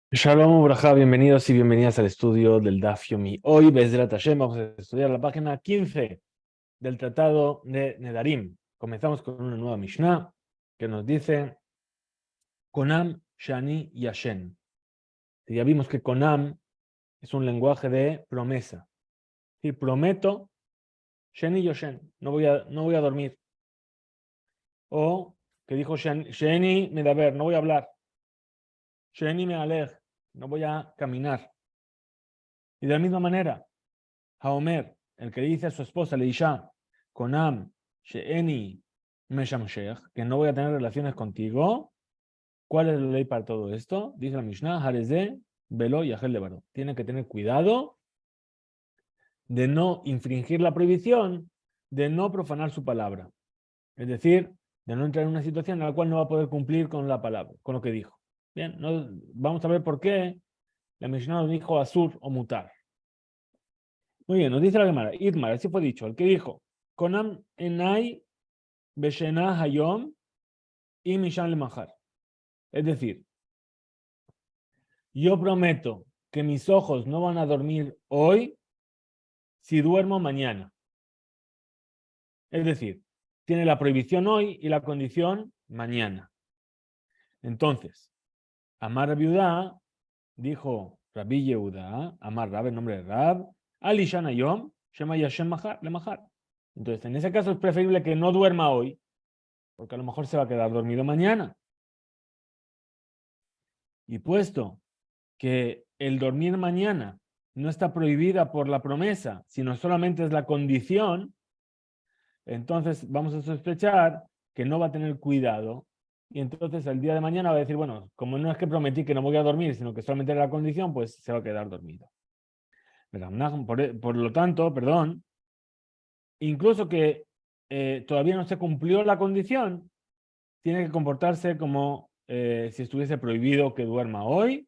Shalom, Braja, bienvenidos y bienvenidas al estudio del Daf Yomi. Hoy, Bezrat Hashem, vamos a estudiar la página 15 del Tratado de Nedarim. Comenzamos con una nueva Mishnah que nos dice Konam, Shani y Hashem. Ya vimos que Konam es un lenguaje de promesa. Y prometo, Shani y Yoshen, no voy a dormir. O que dijo Sheni Medaber, no voy a hablar. Sheni me alej, no voy a caminar. Y de la misma manera, Haomer, el que dice a su esposa, Leisha, Konam, Sheeni, Meshamshech, que no voy a tener relaciones contigo. ¿Cuál es la ley para todo esto? Dice la Mishnah, Hareze, Velo y Agel de Baró. Tiene que tener cuidado de no infringir la prohibición, de no profanar su palabra. Es decir, de no entrar en una situación en la cual no va a poder cumplir con la palabra, con lo que dijo. Bien, vamos a ver por qué la Mishnah nos dijo Asur o Mutar. Muy bien, nos dice la Gemara, Idmar, así fue dicho, el que dijo, Konam enai beshena hayom y mishan lemachar. Es decir, yo prometo que mis ojos no van a dormir hoy si duermo mañana. Es decir, tiene la prohibición hoy y la condición mañana. Entonces, Amar Rabiudá dijo Rabbi Yehuda, Amar Rab, el nombre de Rab, Alishan hayom, Shema Yashem lemachar. Entonces, en ese caso es preferible que no duerma hoy, porque a lo mejor se va a quedar dormido mañana. Y puesto que el dormir mañana no está prohibida por la promesa, sino solamente es la condición, entonces vamos a sospechar que no va a tener cuidado. Y entonces el día de mañana va a decir, bueno, como no es que prometí que no voy a dormir, sino que solamente era la condición, pues se va a quedar dormido. Por lo tanto, perdón, incluso que todavía no se cumplió la condición, tiene que comportarse como si estuviese prohibido que duerma hoy,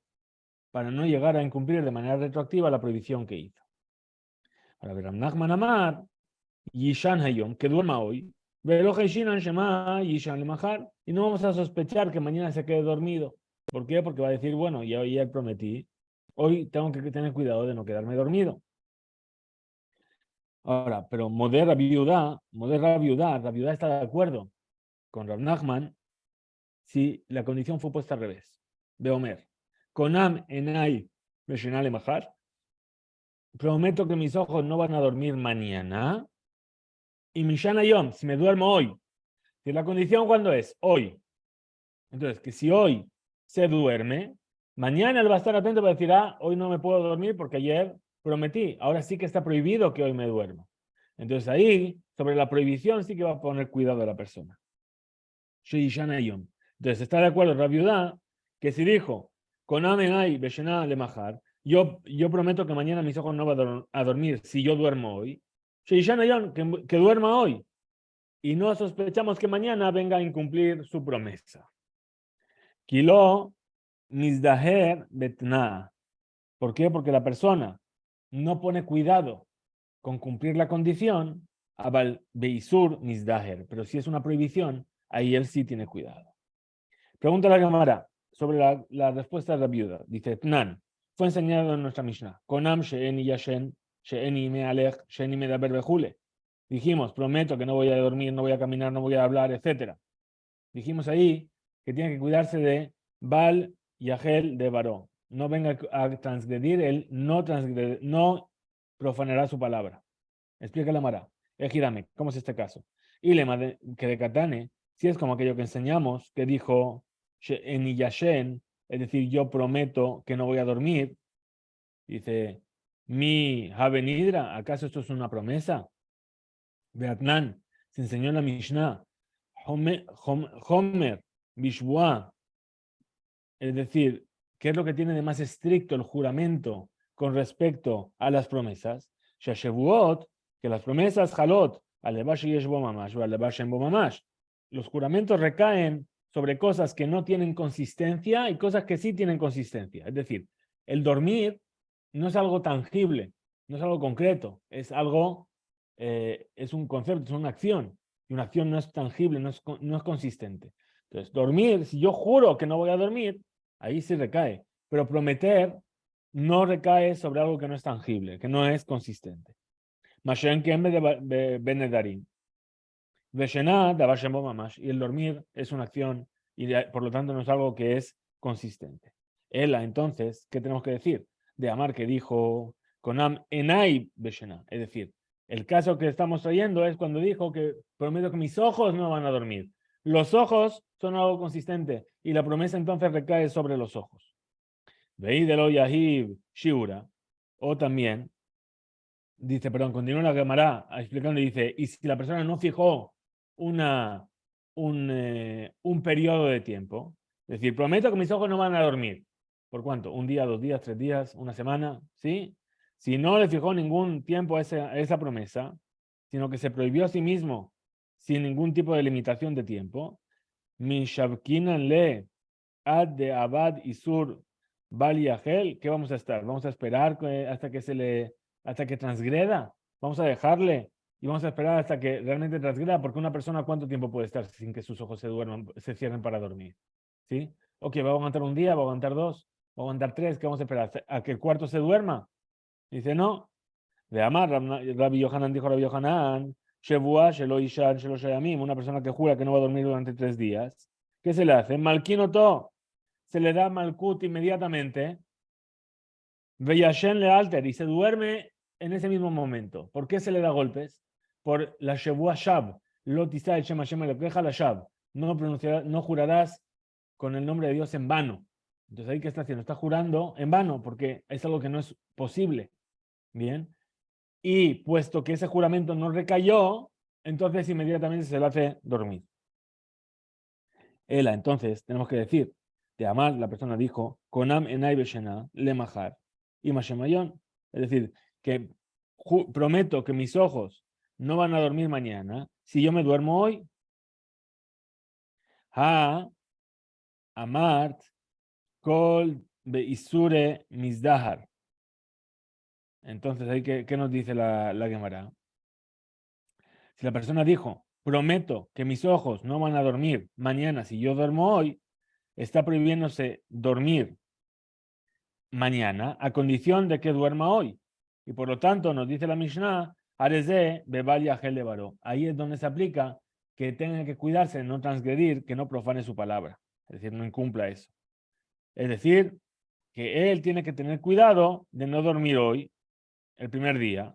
para no llegar a incumplir de manera retroactiva la prohibición que hizo. Ahora, Ram Nachman Amar, Yishan Hayom, que duerma hoy, Velo Haishinan Shema, Yishan Lemachar, y no vamos a sospechar que mañana se quede dormido. ¿Por qué? Porque va a decir, bueno, ya prometí, hoy tengo que tener cuidado de no quedarme dormido. Ahora, pero la viuda está de acuerdo con Rav Nachman si la condición fue puesta al revés. Beomer, Konam enai Beshenal Lemachar, prometo que mis ojos no van a dormir mañana. Y Mishana Yom, si me duermo hoy. Si la condición, ¿cuándo es? Hoy. Entonces, que si hoy se duerme, mañana él va a estar atento para decir, hoy no me puedo dormir porque ayer prometí. Ahora sí que está prohibido que hoy me duermo. Entonces ahí, sobre la prohibición, sí que va a poner cuidado a la persona. Sheishana Yom. Entonces, está de acuerdo la viuda que si dijo, con Amenai Beshena Lemahar, yo prometo que mañana mis ojos no van a dormir si yo duermo hoy. Sheishana Yom, que duerma hoy. Y no sospechamos que mañana venga a incumplir su promesa. Kilo Nizdaher Betna. ¿Por qué? Porque la persona no pone cuidado con cumplir la condición, Abal Beisur Nizdaher. Pero si es una prohibición, ahí él sí tiene cuidado. Pregunta la Gemara sobre la respuesta de la viuda. Dice, Tnan, fue enseñado en nuestra Mishnah. Konam Sheeni Yashen, Sheeni Me Alech, Sheeni Me Daber Bejule. Dijimos, prometo que no voy a dormir, no voy a caminar, no voy a hablar, etc. Dijimos ahí que tiene que cuidarse de Bal y Agel de Baró. No venga a transgredir, él no profanará su palabra. Explica la Mara. Ejírame, ¿cómo es este caso? Y le que de Katane, si es como aquello que enseñamos, que dijo en Yashen, es decir, yo prometo que no voy a dormir. Dice, mi Habenidra, ¿acaso esto es una promesa? Beatnan, se enseñó en la Mishnah, Homer, Bishwa, es decir, ¿qué es lo que tiene de más estricto el juramento con respecto a las promesas? Shashevuot, que las promesas, Halot, Alebash y Yeshbo Mamash, o Alebash en Mamash. Los juramentos recaen sobre cosas que no tienen consistencia y cosas que sí tienen consistencia. Es decir, el dormir no es algo tangible, no es algo concreto, es algo, es un concepto, es una acción. Y una acción no es tangible, no es consistente. Entonces, dormir, si yo juro que no voy a dormir, ahí sí recae. Pero prometer no recae sobre algo que no es tangible, que no es consistente. Mashen que en vez de benedarim. Veshená, Dabashemo Mamash. Y el dormir es una acción y por lo tanto no es algo que es consistente. Ela, entonces, ¿qué tenemos que decir? De Amar que dijo Konam Enai Veshená. Es decir, el caso que estamos trayendo es cuando dijo que prometo que mis ojos no van a dormir. Los ojos son algo consistente y la promesa entonces recae sobre los ojos. Veídelo Yahib Shiura. O también, dice, perdón, continúa la Gemara explicando y dice, y si la persona no fijó un periodo de tiempo, es decir, prometo que mis ojos no van a dormir. ¿Por cuánto? ¿Un día, 2 días, 3 días, una semana? ¿Sí? Si no le fijó ningún tiempo a esa promesa, sino que se prohibió a sí mismo sin ningún tipo de limitación de tiempo, mi shabkinan le ad de abad isur bal yahel, ¿qué vamos a estar? ¿Vamos a esperar hasta que transgreda? ¿Vamos a dejarle y vamos a esperar hasta que realmente transgreda? Porque una persona, ¿cuánto tiempo puede estar sin que sus ojos se cierren para dormir? ¿Sí? Ok, va a aguantar un día, va a aguantar 2, va a aguantar 3, ¿qué vamos a esperar? ¿A que el cuarto se duerma? Dice, no. De Amar, Rabbi Yohanan dijo Rabbi Yohanan, Shevua, Shelo Ishan, Shelo Shayamim, una persona que jura que no va a dormir durante 3 días. ¿Qué se le hace? Malquinoto, se le da Malkut inmediatamente. Veyashen le alter y se duerme en ese mismo momento. ¿Por qué se le da golpes? Por la Shevua Shab, Lotisa el Shema Shema, lo que deja la Shab. No jurarás con el nombre de Dios en vano. Entonces, ¿ahí qué está haciendo? Está jurando en vano porque es algo que no es posible. Bien. Y puesto que ese juramento no recayó, entonces inmediatamente se le hace dormir. Ela, entonces, tenemos que decir, de Amar, la persona dijo, Konam enai beshena, le majar, y mashemayon. Es decir, que prometo que mis ojos no van a dormir mañana si yo me duermo hoy. Ha, Amart, Kol, Beisure, Misdahar. Entonces, ahí ¿qué nos dice la Gemara? Si la persona dijo, prometo que mis ojos no van a dormir mañana si yo duermo hoy, está prohibiéndose dormir mañana a condición de que duerma hoy. Y por lo tanto, nos dice la Mishnah, Areze, Bebal Yahel de Baró. Ahí es donde se aplica que tenga que cuidarse de no transgredir, que no profane su palabra. Es decir, no incumpla eso. Es decir, que él tiene que tener cuidado de no dormir hoy, el primer día,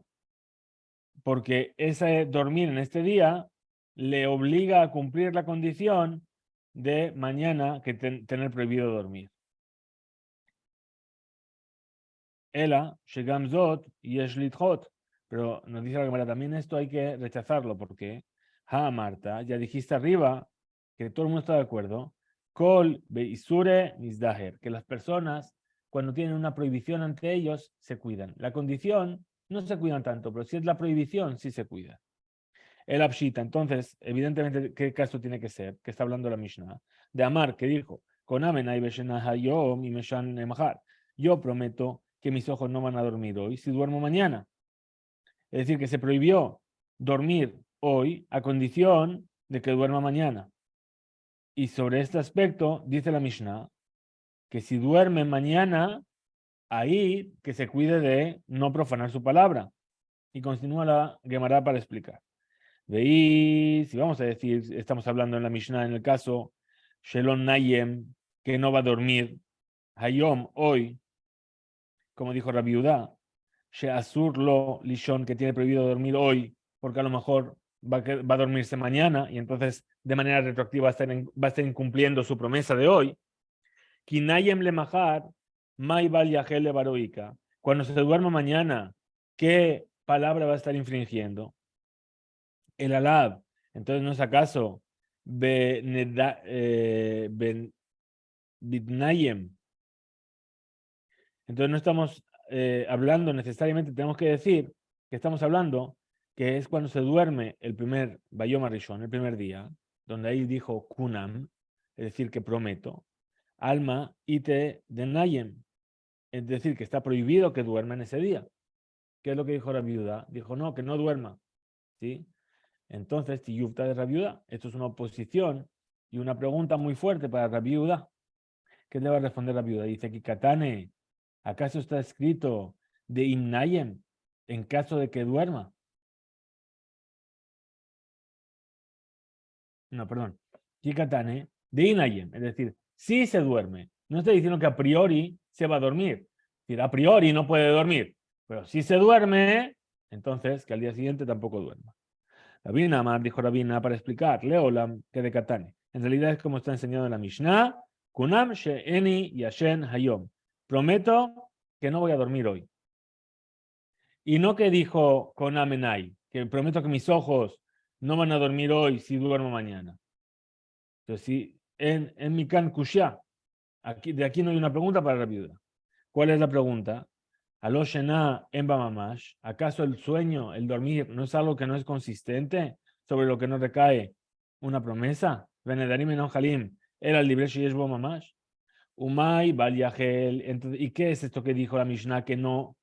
porque ese dormir en este día le obliga a cumplir la condición de mañana que tener prohibido dormir. Ela, Shegam Zot, Yesh Lidhot. Pero nos dice la Gemara, también esto hay que rechazarlo porque, Marta, ya dijiste arriba que todo el mundo está de acuerdo, Kol Beisure Misdaher, que las personas cuando tienen una prohibición ante ellos se cuidan. La condición no se cuidan tanto, pero si es la prohibición, sí se cuida. El Abshita, entonces, evidentemente, ¿qué caso tiene que ser? Que está hablando la Mishnah. De Amar, que dijo, con Amen y Meshan Emahar. Yo prometo que mis ojos no van a dormir hoy si duermo mañana. Es decir, que se prohibió dormir hoy a condición de que duerma mañana. Y sobre este aspecto, dice la Mishnah, que si duerme mañana, ahí que se cuide de no profanar su palabra. Y continúa la Gemara para explicar. Veis, si vamos a decir, estamos hablando en la Mishnah, en el caso Shelon Nayem, que no va a dormir, Hayom, hoy, como dijo Rabbi Udá, Sheasur lo Lishon, que tiene prohibido dormir hoy, porque a lo mejor va a dormirse mañana, y entonces de manera retroactiva va a estar incumpliendo su promesa de hoy. Kinayem le mahar, Mai Bal Yahel le Baroica. Cuando se duerma mañana, ¿qué palabra va a estar infringiendo? El alab. Entonces, ¿no es acaso Bidnayem? Entonces, no estamos hablando necesariamente, tenemos que decir que estamos hablando que es cuando se duerme el primer Bayom Rishon, el primer día, donde ahí dijo Kunam, es decir, que prometo, Alma ite denayem, es decir, que está prohibido que duerma en ese día. ¿Qué es lo que dijo la viuda? Dijo, no, que no duerma. ¿Sí? Entonces, Tiyufta de Rabiuda, esto es una oposición y una pregunta muy fuerte para Rabiuda, ¿Qué le va a responder la viuda? Dice, Kikatane, ¿acaso está escrito de Imnayem en caso de que duerma? No, perdón. Kikatane de Inayem, es decir, si se duerme. No está diciendo que a priori se va a dormir. Es decir, a priori no puede dormir. Pero si se duerme, entonces que al día siguiente tampoco duerma. Rabina Amar dijo Rabina para explicar, Leolam, que de Katane. En realidad es como está enseñado en la Mishnah, Kunam she'eni yashen hayom. Prometo que no voy a dormir hoy. Y no que dijo Konam enai, que prometo que mis ojos no van a dormir hoy si duermo mañana. Entonces, si en mi can kushya, aquí, de aquí no hay una pregunta para la viuda. ¿Cuál es la pregunta? Aloshena emba mamash, ¿acaso el sueño, el dormir, no es algo que no es consistente sobre lo que no recae una promesa? Venedarim en Halim, era el libre sheyeshbo mamash. Umay bal yahel. Entonces, ¿y qué es esto que dijo la Mishnah que no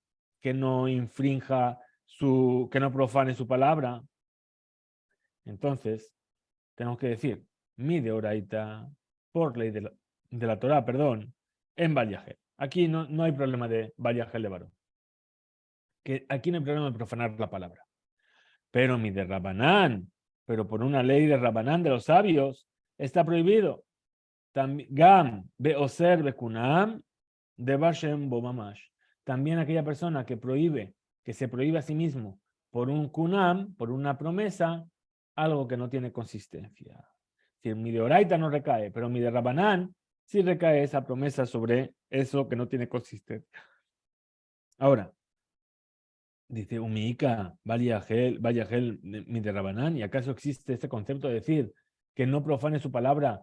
infrinja que no profane su palabra? Entonces, tenemos que decir, mi de oraita, por ley de la Torah, perdón, en bal yahel. Aquí no hay problema de bal yahel de varón. Que aquí no hay problema de profanar la palabra. Pero mi de Rabanán, pero por una ley de Rabanán de los sabios, está prohibido. Gam beoser bekunam de Bashem bomamash. También aquella persona que se prohíbe a sí mismo por un kunam, por una promesa, algo que no tiene consistencia. Es decir, mi de oraita no recae, pero mi de Rabanán sí recae esa promesa sobre eso que no tiene consistencia. Ahora, dice, Umiika, vaya gel, mi de Rabanán, ¿y acaso existe este concepto de decir que no profane su palabra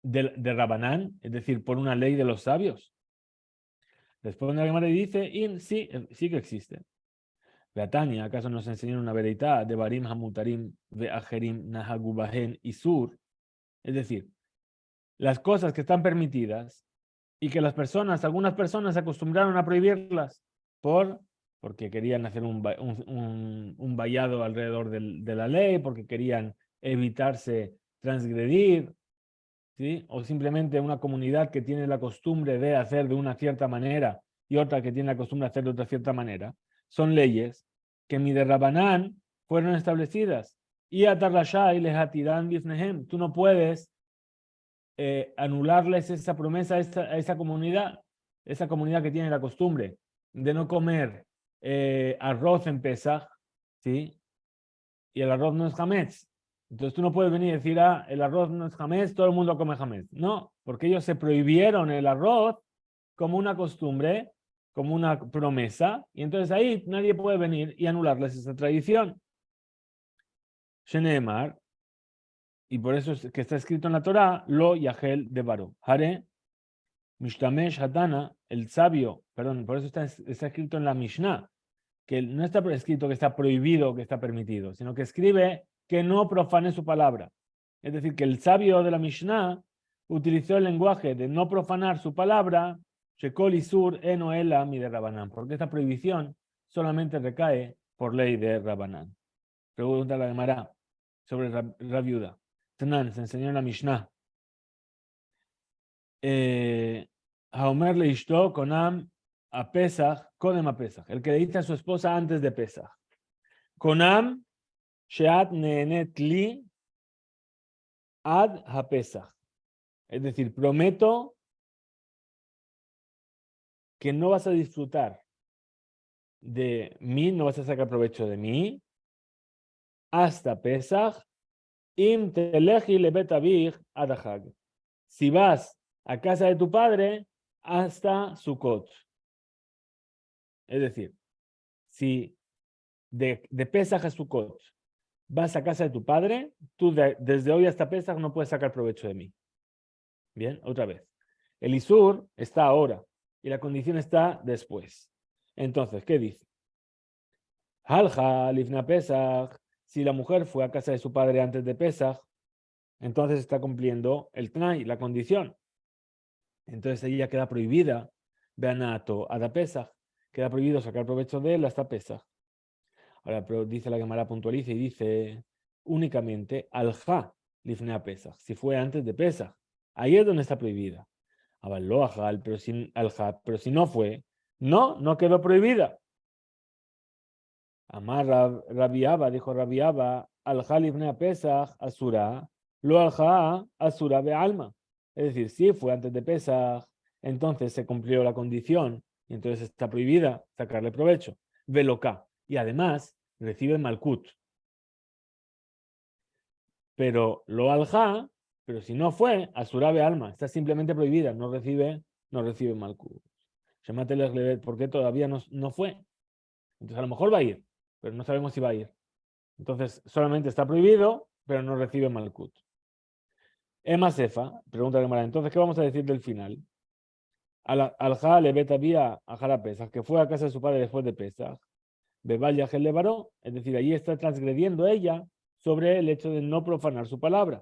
de Rabanán, es decir, por una ley de los sabios? Después la Gemara dice, sí que existe. Beatania, ¿acaso nos enseñan una veredad de Barim Hamutarim ve Ajerim Nahagubahen y Sur? Es decir, las cosas que están permitidas y que algunas personas se acostumbraron a prohibirlas porque querían hacer un vallado alrededor de la ley, porque querían evitarse transgredir, ¿sí? O simplemente una comunidad que tiene la costumbre de hacer de una cierta manera y otra que tiene la costumbre de hacer de otra cierta manera, son leyes que mi de Rabanán fueron establecidas. Y atarrashai lehatirán bifnehem. Tú no puedes anularles esa promesa a esa comunidad que tiene la costumbre de no comer arroz en Pesaj, ¿sí? Y el arroz no es hametz. Entonces tú no puedes venir y decir, el arroz no es hametz, todo el mundo come hametz. No, porque ellos se prohibieron el arroz como una costumbre, como una promesa, y entonces ahí nadie puede venir y anularles esa tradición. Sheneemar, y por eso es que está escrito en la Torah, lo yahel de Baró. Hare, Mishtamesh Hatana, el sabio, perdón, por eso está escrito en la Mishnah, que no está escrito que está prohibido, que está permitido, sino que escribe que no profane su palabra. Es decir, que el sabio de la Mishnah utilizó el lenguaje de no profanar su palabra, Shekol Isur eno ela mi de Rabanán, porque esta prohibición solamente recae por ley de Rabanán. Pregunta la Gemara sobre la viuda. Tanan se enseñó en la Mishnah. Haomer le ishto konam a Pesach, Kodem a Pesach. El que le dice a su esposa antes de Pesach. Konam sheat neenet li ad ha Pesach. Es decir, prometo que no vas a disfrutar de mí, no vas a sacar provecho de mí hasta Pesach. Im telechi lebet avich ad hag. Si vas a casa de tu padre hasta Sukkot. Es decir, si de Pesach a Sukkot vas a casa de tu padre, tú desde hoy hasta Pesach no puedes sacar provecho de mí. Bien, otra vez. El Isur está ahora y la condición está después. Entonces, ¿qué dice? Halja lifna Pesach. Si la mujer fue a casa de su padre antes de Pesach, entonces está cumpliendo el Tnai, la condición. Entonces ella queda prohibida, Beanato Ada Pesach, queda prohibido sacar provecho de él hasta Pesach. Ahora, pero dice la Gemara, puntualiza y dice únicamente Alja lifnea Pesach, si fue antes de Pesach. Ahí es donde está prohibida. Avaló ajal, pero si no fue, no quedó prohibida. Amar Rabiaba, dijo Rabiaba, al ibn Pesach, asura, lo alja, asura be alma. Es decir, si fue antes de Pesach, entonces se cumplió la condición y entonces está prohibida sacarle provecho. Veloca. Y además recibe malkut. Pero lo alja, pero si no fue, asura be alma. Está simplemente prohibida, no recibe malkut. Porque todavía no fue. Entonces a lo mejor va a ir, pero no sabemos si va a ir. Entonces solamente está prohibido, pero no recibe malkut. Emma Sefa, pregunta de Mara, entonces, ¿qué vamos a decir del final? Al-Ja le betabía a Jara Pesach, que fue a casa de su padre después de Pesach, Bebal Yahel le varó, es decir, allí está transgrediendo ella sobre el hecho de no profanar su palabra.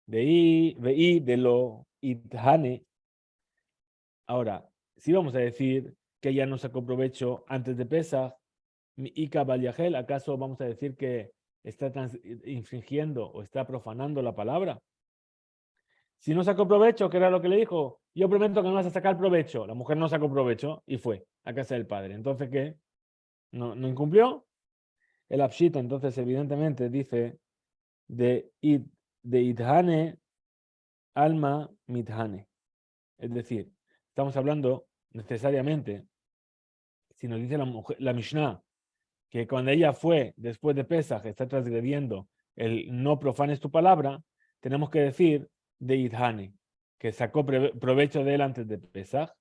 De lo Idhane. Ahora, si vamos a decir que ella no sacó provecho antes de Pesach, Ika Balyahel, ¿acaso vamos a decir que está infringiendo o está profanando la palabra? Si no sacó provecho, ¿qué era lo que le dijo? Yo prometo que no vas a sacar provecho. La mujer no sacó provecho y fue a casa del padre. Entonces, ¿qué? ¿No incumplió? El Abshita, entonces, evidentemente, dice de idhane alma mithane. Es decir, estamos hablando necesariamente, si nos dice la Mishnah, que cuando ella fue después de Pesach, está transgrediendo el no profanes tu palabra, tenemos que decir de idhane, que sacó provecho de él antes de Pesach.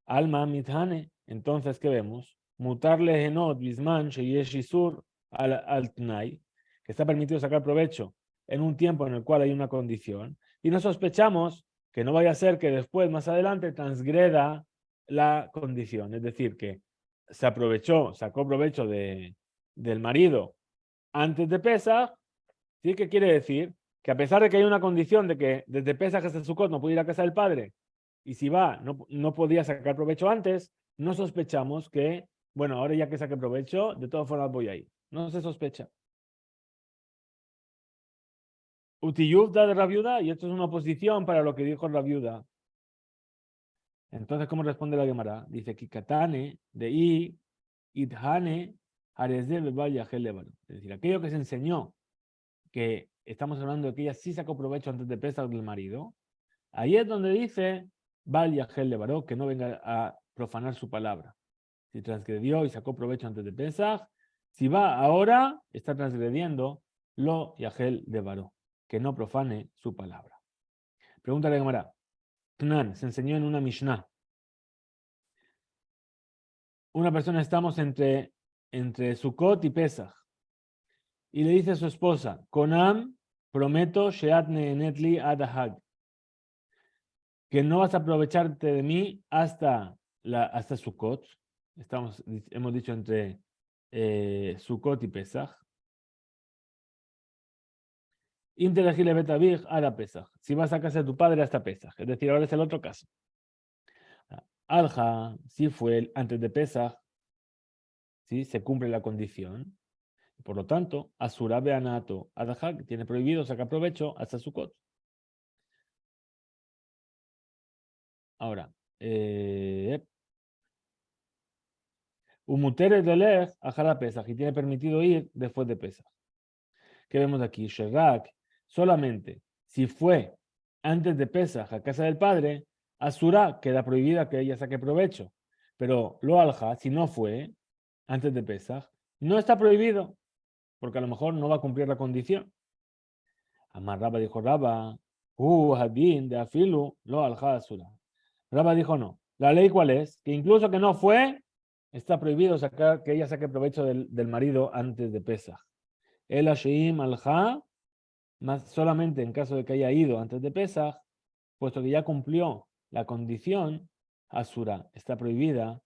Alma mithane, entonces, ¿qué vemos? Mutarle enot bisman sheyesh isur al tnai, que está permitido sacar provecho en un tiempo en el cual hay una condición, y no sospechamos que no vaya a ser que después, más adelante, transgreda la condición, es decir, que se aprovechó, sacó provecho del marido antes de Pesach. ¿Sí? ¿Qué quiere decir? Que a pesar de que hay una condición de que desde Pesach hasta Sukkot no puede ir a casa del padre, y si va, no podía sacar provecho antes, no sospechamos que, bueno, ahora ya que saque provecho, de todas formas voy a ir. No se sospecha. Utiyuf da de Rabiuda, y esto es una oposición para lo que dijo Rabiuda. Entonces, ¿cómo responde la Gemara? Dice, Kikatane, de I, Idhane, Arezde, Bebaya, Gelebano. Es decir, aquello que se enseñó, que estamos hablando de que ella sí sacó provecho antes de Pesach del marido, ahí es donde dice, Val Yahel le varó, que no venga a profanar su palabra. Si transgredió y sacó provecho antes de Pesach, si va ahora, está transgrediendo lo Yahel de varó, que no profane su palabra. Pregúntale a Gemara. Tnan, se enseñó en una Mishnah. Una persona, estamos entre Sukkot y Pesach, y le dice a su esposa, Konam, prometo, Sheat Netli Adahag, que no vas a aprovecharte de mí hasta Sukkot. Hemos dicho entre Sukkot y Pesach. Interagile Betavig a la Pesach. Si vas a casa de tu padre hasta Pesach. Es decir, ahora es el otro caso. Alja, si fue antes de Pesach, ¿sí? Se cumple la condición. Por lo tanto, Asura Beanato Adahag tiene prohibido sacar provecho hasta Sukkot. Ahora, Umutere de Lech a Pesach, y tiene permitido ir después de Pesach. ¿Qué vemos aquí? Sherak, solamente si fue antes de Pesach a casa del padre, Asura queda prohibida que ella saque provecho. Pero lo alja, si no fue antes de Pesach, no está prohibido, porque a lo mejor no va a cumplir la condición. Amar Rabba dijo Rabba, Hadin de Afilu, lo alja Asura. Rabba dijo no. ¿La ley cuál es? Que incluso que no fue, está prohibido que ella saque provecho del marido antes de Pesach. El Asheim alja, más solamente en caso de que haya ido antes de Pesach, puesto que ya cumplió la condición, Asura está prohibida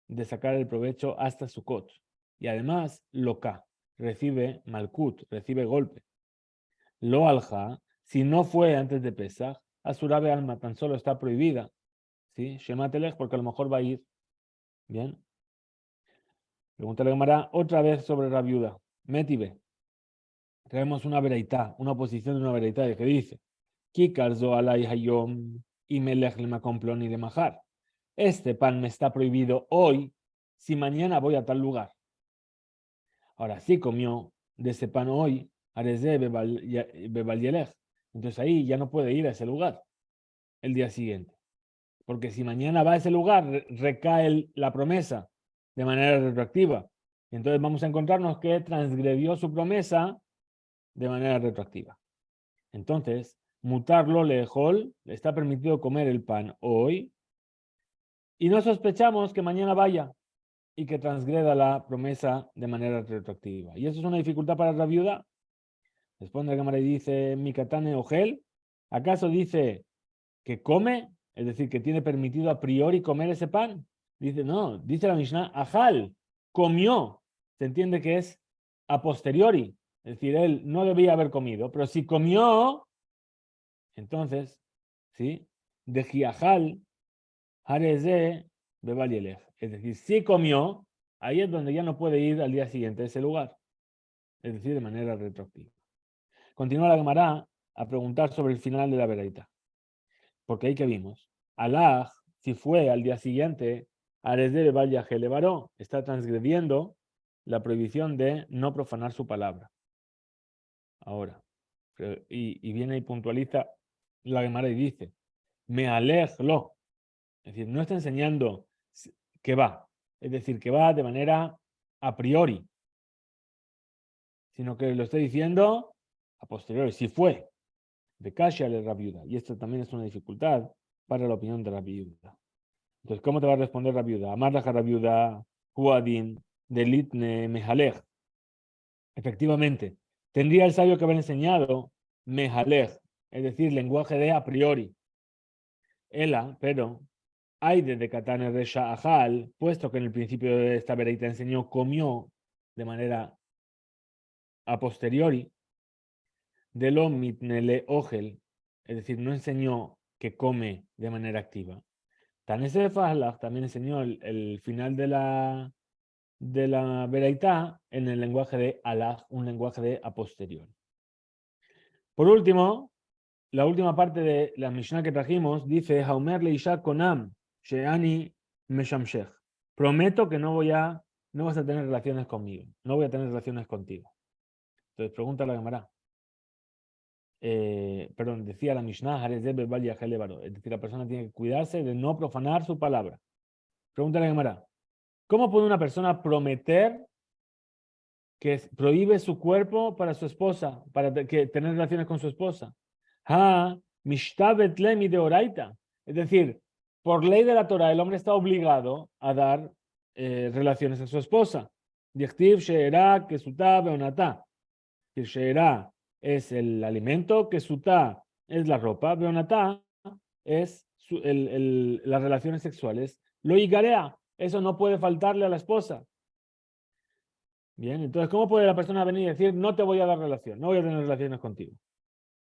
de sacar el provecho hasta Sukkot. Y además, Loka recibe Malkut, recibe golpe. Lo alja, si no fue antes de Pesach, Asura be alma tan solo está prohibida. ¿Sí? Shematelech, porque a lo mejor va a ir. Bien. Pregúntale a Gemara otra vez sobre la viuda. Metibe. Traemos una vereitá, una oposición de una vereitá que dice: Kikarzo alay hayom y melech le macomplón y le majar. Este pan me está prohibido hoy, si mañana voy a tal lugar. Ahora sí comió de ese pan hoy, arezé bebal yelech. Entonces ahí ya no puede ir a ese lugar el día siguiente. Porque si mañana va a ese lugar, recae la promesa de manera retroactiva. Entonces vamos a encontrarnos que transgredió su promesa de manera retroactiva. Entonces, mutarlo lejol, le está permitido comer el pan hoy y no sospechamos que mañana vaya y que transgreda la promesa de manera retroactiva. Y eso es una dificultad para la viuda. Responde la cámara y dice, Mikatane Ogel, ¿acaso dice que come? Es decir, que tiene permitido a priori comer ese pan. Dice, no, dice la Mishnah, Ajal, comió. Se entiende que es a posteriori. Es decir, él no debía haber comido, pero si comió, entonces, ¿sí? De Giajal, Hareze, Bebalielech. Es decir, si comió, ahí es donde ya no puede ir al día siguiente a ese lugar. Es decir, de manera retroactiva. Continúa la Gemara a preguntar sobre el final de la veraita. Porque ahí que vimos. Alaj, si fue al día siguiente, Hareze, Bebalielech le varó, está transgrediendo la prohibición de no profanar su palabra. Ahora, y viene y puntualiza la Gemara y dice, me alejlo. Es decir, no está enseñando que va. Es decir, que va de manera a priori. Sino que lo está diciendo a posteriori. Si fue de Kasha le Rabiuda. Y esto también es una dificultad para la opinión de Rabiuda. Entonces, ¿cómo te va a responder Rabiuda? Amar la Rabiuda, Huadin, Delitne, Mejalej. Efectivamente, tendría el sabio que haber enseñado Mejalej, es decir, lenguaje de a priori. Ela, pero hay desde Katane de Shahal, puesto que en el principio de esta vereita enseñó, comió de manera a posteriori, de lo mitnele ogel, es decir, no enseñó que come de manera activa. Tanese de Fahlach también enseñó el final de la vereita en el lenguaje de alaj, un lenguaje de a posteriori. Por último, la última parte de la Mishnah que trajimos dice, Haumer leisha konam, sheani meshamshech. Prometo que no vas a tener relaciones conmigo, no voy a tener relaciones contigo. Entonces pregunta la Gemara. Perdón, decía la Mishnah, es decir, la persona tiene que cuidarse de no profanar su palabra. Pregunta la Gemara. ¿Cómo puede una persona prometer que prohíbe su cuerpo para su esposa, para tener relaciones con su esposa? Mishtabet lemi de oraita. Es decir, por ley de la Torah, el hombre está obligado a dar relaciones a su esposa. Dichtiv sheera kesutá beonatá. Sheera es el alimento, kesutá es la ropa, beonatá es las relaciones sexuales. Lo igarea, eso no puede faltarle a la esposa. Bien, entonces, ¿cómo puede la persona venir y decir, no te voy a dar relación, no voy a tener relaciones contigo?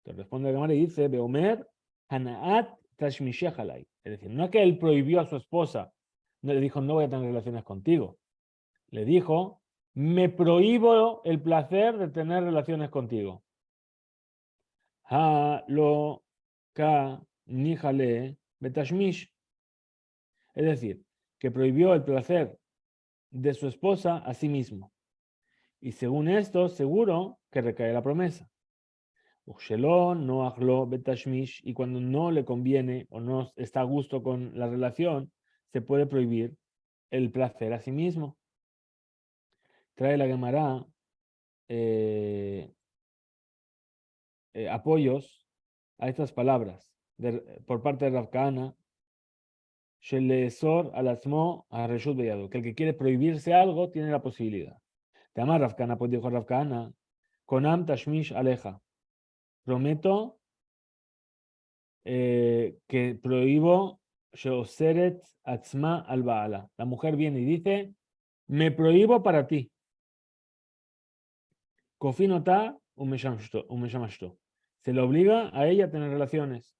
Te responde la Gemara y dice, Beomer, Hanaat Tashmishechalai. Es decir, no es que él prohibió a su esposa, no le dijo, no voy a tener relaciones contigo. Le dijo, me prohíbo el placer de tener relaciones contigo. Ha lo ka nihale betashmish. Es decir, que prohibió el placer de su esposa a sí mismo. Y según esto, seguro que recae la promesa. Y cuando no le conviene o no está a gusto con la relación, se puede prohibir el placer a sí mismo. Trae la Gemara apoyos a estas palabras por parte de Rav Kahana, que el que quiere prohibirse algo tiene la posibilidad. Te ama Rav Kahana, pues dijo Rav Kahana, Konam Tashmish Aleja. Prometo que prohíbo Sheoseret Atzma al Baala. La mujer viene y dice, me prohíbo para ti. Kofinota umeshamashto. Se le obliga a ella a tener relaciones.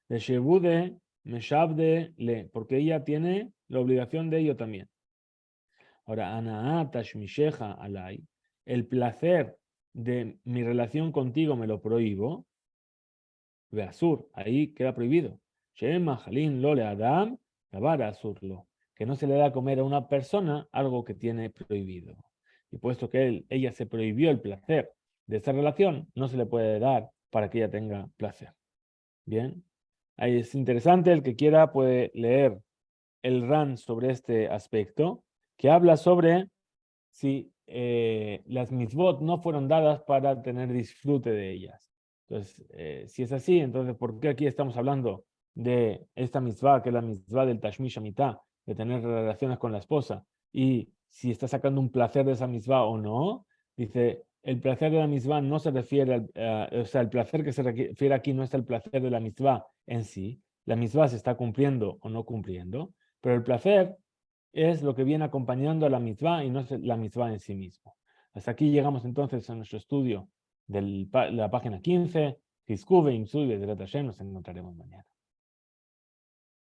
De Shebude, Meshabde le, porque ella tiene la obligación de ello también. Ahora, Anaa Tashmisheja alai, el placer de mi relación contigo me lo prohíbo. Beasur, ahí queda prohibido. Shema Jalín Lole Adam, Gabara Azurlo, que no se le da a comer a una persona algo que tiene prohibido. Y puesto que ella se prohibió el placer de esta relación, no se le puede dar para que ella tenga placer. Bien, ahí es interesante, el que quiera puede leer el RAN sobre este aspecto, que habla sobre si las mitzvot no fueron dadas para tener disfrute de ellas. Entonces, si es así, entonces, ¿por qué aquí estamos hablando de esta mitzvah, que es la mitzvah del Tashmish Amitá, de tener relaciones con la esposa? Y si está sacando un placer de esa mitzvah o no, dice, el placer de la mitzvah no se refiere o sea, el placer que se refiere aquí no es el placer de la mitzvah en sí, la mitzvah se está cumpliendo o no cumpliendo, pero el placer es lo que viene acompañando a la mitzvah y no es la mitzvah en sí mismo. Hasta aquí llegamos entonces a nuestro estudio de la página 15. Nos encontraremos mañana.